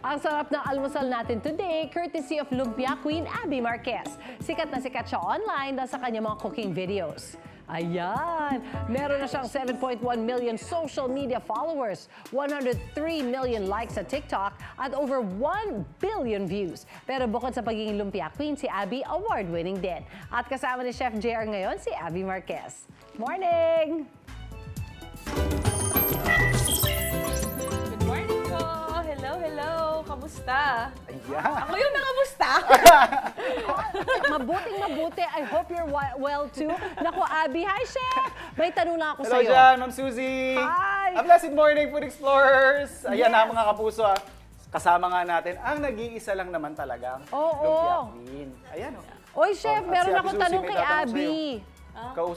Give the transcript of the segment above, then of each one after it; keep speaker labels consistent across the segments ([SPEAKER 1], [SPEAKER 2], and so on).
[SPEAKER 1] Ang sarap ng almusal natin today, courtesy of Lumpia Queen Abby Marquez. Sikat na sikat siya online dahil sa kanyang mga cooking videos. Ayan! Meron na siyang 7.1 million social media followers, 103 million likes sa TikTok, at over 1 billion views. Pero bukod sa pagiging Lumpia Queen, si Abby award-winning din. At kasama ni Chef JR ngayon, si Abby Marquez. Morning!
[SPEAKER 2] Good morning ko! Hello, hello! Kamusta?
[SPEAKER 3] Ayan.
[SPEAKER 2] Ako yung nakamusta!
[SPEAKER 1] Mabuting-mabuti. I hope you're well too. Naku, Abby. Hi, Chef! May tanong lang ako
[SPEAKER 3] Hello
[SPEAKER 1] sa'yo.
[SPEAKER 3] dyan, Ma'am Suzy!
[SPEAKER 1] Hi!
[SPEAKER 3] A blessed morning, Food Explorers! Ayan
[SPEAKER 1] Yes.
[SPEAKER 3] na mga kapuso. Kasama nga natin ang nag-iisa lang naman talagang
[SPEAKER 1] Oo.
[SPEAKER 3] Lumpia Queen. Ayan o.
[SPEAKER 1] Oy, Chef,
[SPEAKER 3] At
[SPEAKER 1] meron
[SPEAKER 3] si Ate
[SPEAKER 1] ako
[SPEAKER 3] Suzy,
[SPEAKER 1] tanong
[SPEAKER 3] may
[SPEAKER 1] kay
[SPEAKER 3] tatanong
[SPEAKER 1] Abby.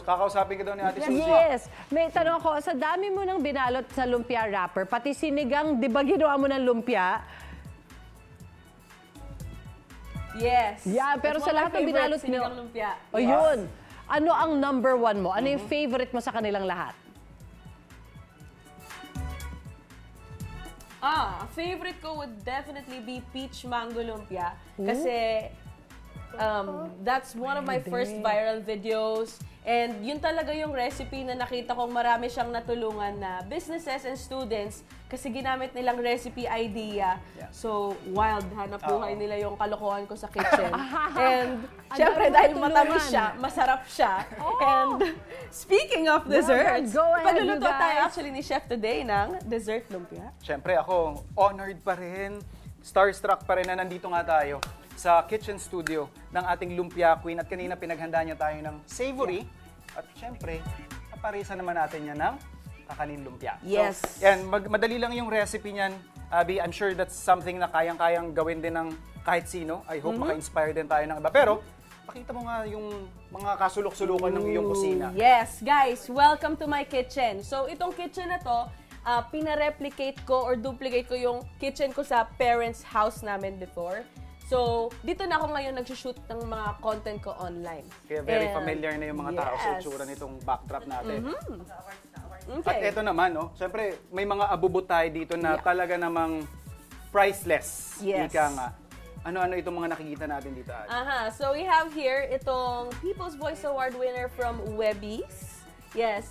[SPEAKER 3] Kakausapin ka daw ni Ate Suzy.
[SPEAKER 1] Yes. May tanong ako, sa dami mo ng binalot sa lumpia wrapper, pati sinigang, di ba ginawa mo ng lumpia?
[SPEAKER 2] Yes.
[SPEAKER 1] Yeah, pero
[SPEAKER 2] That's
[SPEAKER 1] sa
[SPEAKER 2] one of
[SPEAKER 1] lahat
[SPEAKER 2] my
[SPEAKER 1] ng binalot
[SPEAKER 2] favorites,
[SPEAKER 1] nyo.
[SPEAKER 2] sinigang lumpia.
[SPEAKER 1] O yun. Ano ang number one mo? Ano yung favorite mo sa kanilang lahat?
[SPEAKER 2] Favorite ko would definitely be peach mango lumpia. Kasi that's one of my first viral videos. And yun talaga yung recipe na nakita kong marami siyang natulungan na businesses and students kasi ginamit nilang recipe idea.
[SPEAKER 3] Yeah.
[SPEAKER 2] So, wild. Hanap buhay
[SPEAKER 3] Oo.
[SPEAKER 2] nila yung kalokohan ko sa kitchen. And,
[SPEAKER 1] Ang
[SPEAKER 2] syempre,
[SPEAKER 1] dami
[SPEAKER 2] dahil
[SPEAKER 1] mong
[SPEAKER 2] matamis
[SPEAKER 1] tulungan.
[SPEAKER 2] siya, masarap siya. And, speaking of desserts,
[SPEAKER 1] Go ahead,
[SPEAKER 2] pagluluto
[SPEAKER 1] you guys.
[SPEAKER 2] tayo actually ni Chef today ng dessert lumpia.
[SPEAKER 3] Siyempre ako, honored pa rin, starstruck pa rin na nandito nga tayo sa kitchen studio ng ating Lumpia Queen. At kanina pinaghanda niya tayo ng savory. At siyempre, kaparisa naman natin yan ng kakanin lumpia.
[SPEAKER 2] Yes.
[SPEAKER 3] So, yan, madali lang yung recipe niyan, Abby. I'm sure that's something na kayang-kayang gawin din ng kahit sino. I hope maka-inspire din tayo ng iba. Pero, pakita mo nga yung mga kasulok-sulukan ng iyong kusina.
[SPEAKER 2] Yes, guys, welcome to my kitchen. So, itong kitchen na to, pinareplicate ko or duplicate ko yung kitchen ko sa parents' house namin before. So, dito na ako ngayon nag-shoot ng mga content ko online.
[SPEAKER 3] Kaya very
[SPEAKER 2] And-
[SPEAKER 3] familiar na yung mga tao sa
[SPEAKER 2] Yes.
[SPEAKER 3] itsura nitong backdrop natin.
[SPEAKER 2] Okay.
[SPEAKER 3] At eto naman, no, siyempre, may mga abubot tayo dito na talaga namang priceless.
[SPEAKER 2] Yes.
[SPEAKER 3] Ika nga. Ano-ano itong mga nakikita natin dito, Ate?
[SPEAKER 2] So we have here itong People's Voice Award winner from Webbies. Yes,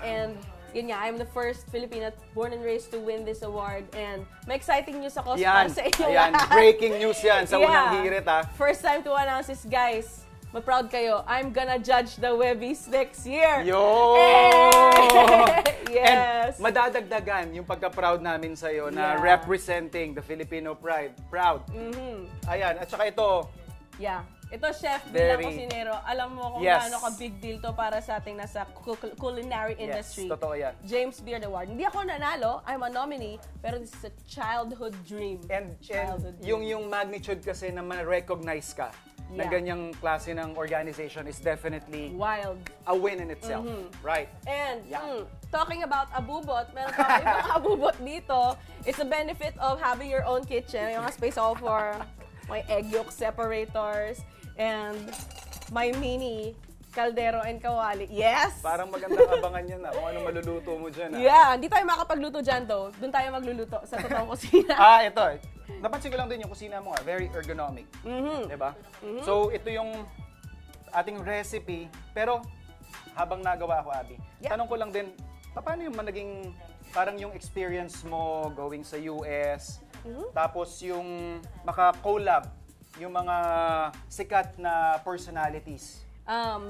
[SPEAKER 2] and yun nga, I'm the first Filipina born and raised to win this award. And may exciting news ako para
[SPEAKER 3] Yan,
[SPEAKER 2] sa inyo
[SPEAKER 3] ayan,
[SPEAKER 2] lahat.
[SPEAKER 3] breaking news yan sa unang hirit, ha?
[SPEAKER 2] First time to announce this, guys. Ma-proud kayo. I'm gonna judge the Webbies next year.
[SPEAKER 3] Yo!
[SPEAKER 2] Yes.
[SPEAKER 3] And madadagdagan yung pagka-proud namin sa'yo na
[SPEAKER 2] Yeah.
[SPEAKER 3] representing the Filipino pride. Proud. Ayan, at saka ito,
[SPEAKER 2] Yeah. Ito, Chef,
[SPEAKER 3] Very-
[SPEAKER 2] bilang kusinero, alam mo kung
[SPEAKER 3] Yes.
[SPEAKER 2] gaano ka-big deal to para sa ating nasa culinary industry.
[SPEAKER 3] yes, totoo yan.
[SPEAKER 2] James Beard Award. Hindi ako nanalo, I'm a nominee, pero this is a childhood dream.
[SPEAKER 3] And
[SPEAKER 2] Childhood
[SPEAKER 3] yung magnitude kasi na ma-recognize ka na
[SPEAKER 2] Yeah.
[SPEAKER 3] ganyang klase ng organization is definitely
[SPEAKER 2] Wild.
[SPEAKER 3] a win in itself. Right.
[SPEAKER 2] And
[SPEAKER 3] Yeah.
[SPEAKER 2] talking about abubot, meron pa kayo mga abubot dito. It's a benefit of having your own kitchen. Yung mga space ako for my egg yolk separators and my mini kaldero and kawali. Yes!
[SPEAKER 3] Parang magandang abangan yan na kung ano maluluto mo dyan.
[SPEAKER 2] Yeah, hindi tayo makapagluto dyan though. Doon tayo magluluto sa totoong kusina.
[SPEAKER 3] Ito. Napansin ko lang din yung kusina mo, very ergonomic. Diba? So, ito yung ating recipe. Pero, habang nagawa ako, Abby,
[SPEAKER 2] Yeah.
[SPEAKER 3] tanong ko lang din, paano yung naging, parang yung experience mo going sa US, tapos yung maka-collab, yung mga sikat na personalities.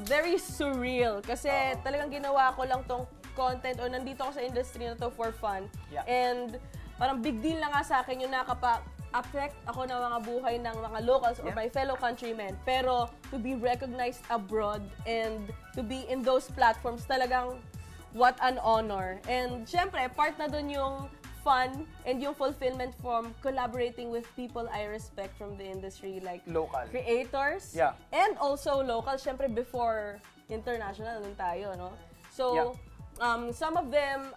[SPEAKER 2] Very surreal kasi talagang ginawa ko lang tong content o nandito ako sa industry na to for fun.
[SPEAKER 3] Yeah.
[SPEAKER 2] And parang big deal na nga sa akin yung nakapa-affect ako ng mga buhay ng mga locals or
[SPEAKER 3] Yeah.
[SPEAKER 2] my fellow countrymen. Pero to be recognized abroad and to be in those platforms, talagang what an honor. And syempre, part na dun yung fun and yung fulfillment from collaborating with people I respect from the industry like
[SPEAKER 3] Local.
[SPEAKER 2] creators
[SPEAKER 3] Yeah.
[SPEAKER 2] and also local. Syempre, before international, nun tayo, no? So, some of them,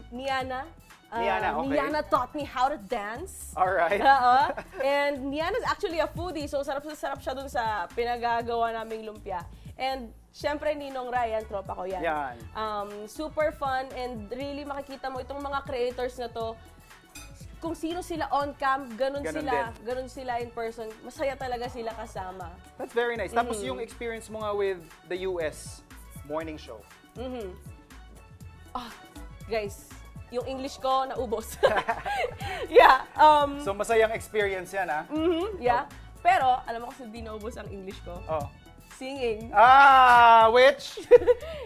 [SPEAKER 2] Niana.
[SPEAKER 3] Niana, okay.
[SPEAKER 2] Niana taught me how to dance.
[SPEAKER 3] Alright.
[SPEAKER 2] And Niana's actually a foodie, so sarap siya dun sa pinagagawa naming lumpia. And syempre, Ninong Ryan, tropa ko yan.
[SPEAKER 3] Yan.
[SPEAKER 2] Super fun and really makikita mo itong mga creators na to, kung sino sila on cam, ganun
[SPEAKER 3] Ganun
[SPEAKER 2] sila in person. Masaya talaga sila kasama.
[SPEAKER 3] That's very nice. Tapos yung experience mo nga with the US morning show.
[SPEAKER 2] Guys, yung English ko naubos. Yeah.
[SPEAKER 3] So masayang experience yan, ha?
[SPEAKER 2] Yeah. Pero, alam mo kasi di naubos ang English ko.
[SPEAKER 3] Oh.
[SPEAKER 2] Singing.
[SPEAKER 3] Which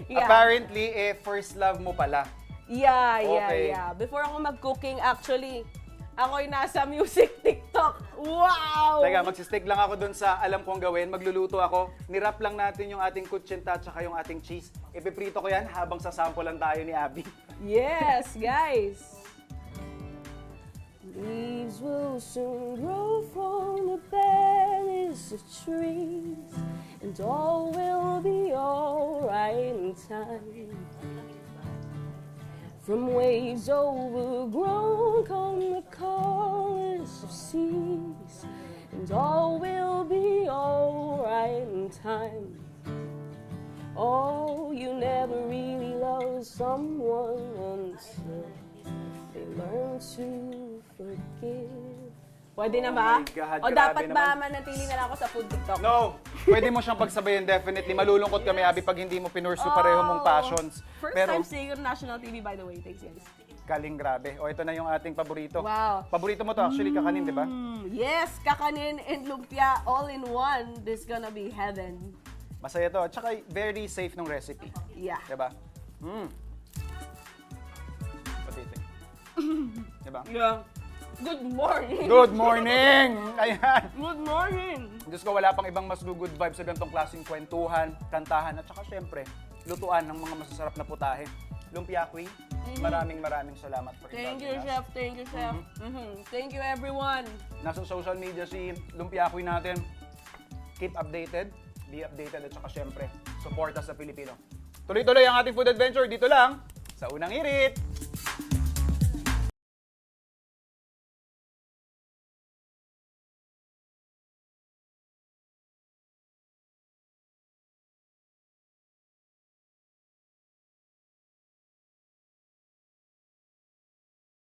[SPEAKER 2] Yeah.
[SPEAKER 3] apparently first love mo pala.
[SPEAKER 2] Yeah.
[SPEAKER 3] Okay.
[SPEAKER 2] Before ako mag-cooking, actually, ako'y nasa music TikTok. Wow!
[SPEAKER 3] Teka, magsistick lang ako dun sa alam kong gawin. Magluluto ako. Nirap lang natin yung ating kutsinta at saka yung ating cheese. Ipiprito ko yan habang sasample lang tayo ni Abby.
[SPEAKER 2] Yes, guys. Leaves will soon grow from the berries of trees, and all will be alright in time. From waves overgrown come the colors of seas, and all will be alright in time. Oh, you never really love someone until they learn to forgive. Pwede na ba?
[SPEAKER 3] Oh my God,
[SPEAKER 2] O
[SPEAKER 3] grabe
[SPEAKER 2] dapat ba
[SPEAKER 3] naman.
[SPEAKER 2] manatili na lang ako sa food TikTok?
[SPEAKER 3] No! Pwede mo siyang pagsabayin definitely. Malulungkot kami, Abby, pag hindi mo pinursu pareho mong passions.
[SPEAKER 2] First
[SPEAKER 3] Pero,
[SPEAKER 2] time seeing on national TV, by the way. Thanks, guys.
[SPEAKER 3] galing grabe. O, ito na yung ating paborito.
[SPEAKER 2] Wow.
[SPEAKER 3] Paborito mo to actually, kakanin, di ba?
[SPEAKER 2] Yes, kakanin and lumpia all in one. This gonna be heaven.
[SPEAKER 3] Masaya to. At saka very safe ng recipe.
[SPEAKER 2] Yeah.
[SPEAKER 3] Diba? Patiti. Diba?
[SPEAKER 2] Yeah. Good morning.
[SPEAKER 3] Good morning! Ayan.
[SPEAKER 2] Good morning.
[SPEAKER 3] Diyos ko, wala pang ibang mas good vibes sa ganitong klaseng kwentuhan, kantahan, at saka syempre, lutuan ng mga masasarap na putahe. Lumpia Queen, maraming salamat for
[SPEAKER 2] Thank you,
[SPEAKER 3] inviting us.
[SPEAKER 2] Chef. Thank you, Chef. Thank you, everyone.
[SPEAKER 3] Nasa social media si Lumpia Queen natin. Keep updated, be updated, at saka syempre, support us sa Pilipino. Tuloy-tuloy ang ating food adventure dito lang sa Unang Hirit.